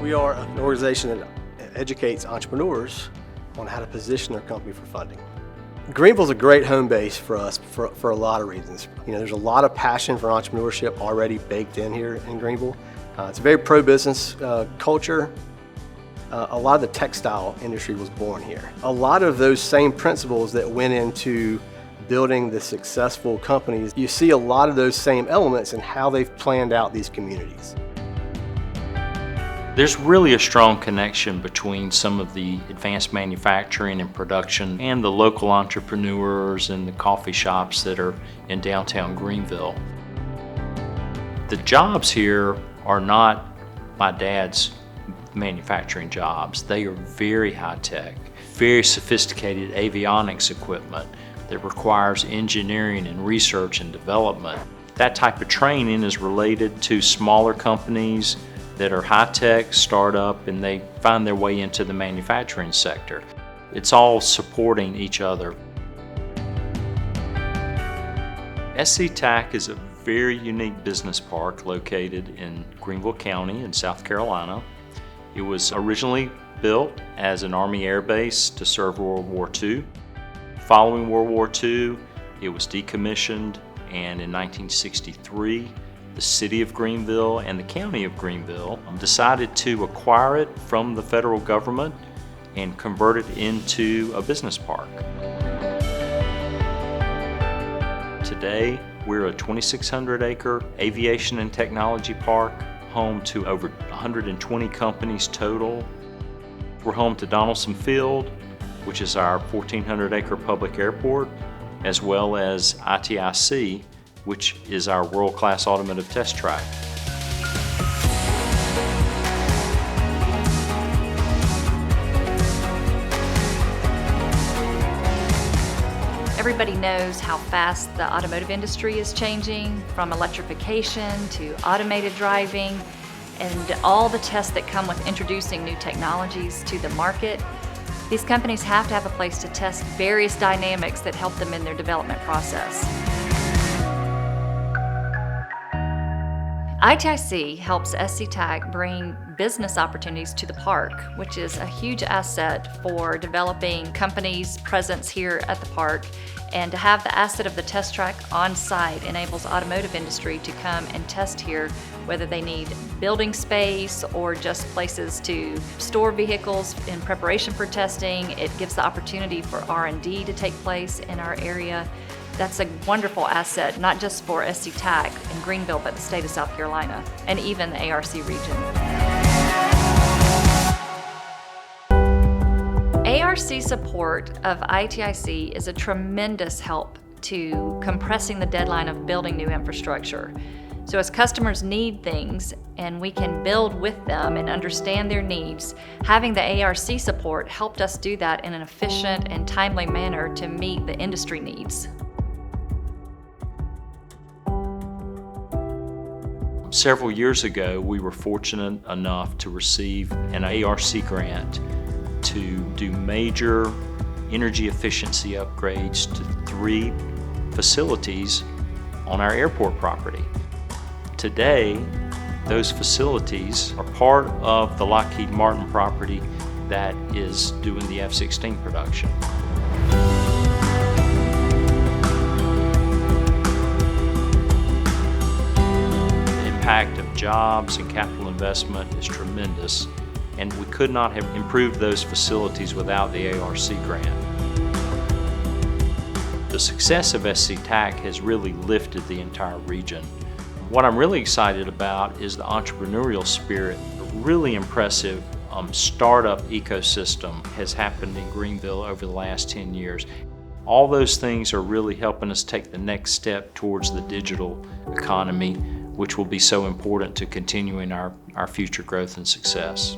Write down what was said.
We are an organization that educates entrepreneurs on how to position their company for funding. Greenville is a great home base for us for a lot of reasons. There's a lot of passion for entrepreneurship already baked in here in Greenville. It's a very pro-business culture. A lot of the textile industry was born here. A lot of those same principles that went into building the successful companies, you see a lot of those same elements in how they've planned out these communities. There's really a strong connection between some of the advanced manufacturing and production and the local entrepreneurs and the coffee shops that are in downtown Greenville. The jobs here are not my dad's manufacturing jobs. They are very high-tech, very sophisticated avionics equipment that requires engineering and research and development. That type of training is related to smaller companies that are high-tech, startup, and they find their way into the manufacturing sector. It's all supporting each other. SC TAC is a very unique business park located in Greenville County in South Carolina. It was originally built as an Army air base to serve World War II. Following World War II, it was decommissioned, and in 1963, the city of Greenville and the county of Greenville decided to acquire it from the federal government and convert it into a business park. Today, we're a 2,600-acre aviation and technology park, home to over 120 companies total. We're home to Donaldson Field, which is our 1,400-acre public airport, as well as ITIC, which is our world-class automotive test track. Everybody knows how fast the automotive industry is changing, from electrification to automated driving, and all the tests that come with introducing new technologies to the market. These companies have to have a place to test various dynamics that help them in their development process. ITIC helps SC TAC bring business opportunities to the park, which is a huge asset for developing companies' presence here at the park. And to have the asset of the test track on site enables automotive industry to come and test here, whether they need building space or just places to store vehicles in preparation for testing. It gives the opportunity for R&D to take place in our area. That's a wonderful asset, not just for SC TAC in Greenville, but the state of South Carolina, and even the ARC region. ARC support of ITIC is a tremendous help to compressing the deadline of building new infrastructure. So as customers need things and we can build with them and understand their needs, having the ARC support helped us do that in an efficient and timely manner to meet the industry needs. Several years ago, we were fortunate enough to receive an ARC grant to do major energy efficiency upgrades to 3 facilities on our airport property. Today, those facilities are part of the Lockheed Martin property that is doing the F-16 production. The impact of jobs and capital investment is tremendous, and we could not have improved those facilities without the ARC grant. The success of SC TAC has really lifted the entire region. What I'm really excited about is the entrepreneurial spirit. A really impressive startup ecosystem has happened in Greenville over the last 10 years. All those things are really helping us take the next step towards the digital economy, which will be so important to continuing our future growth and success.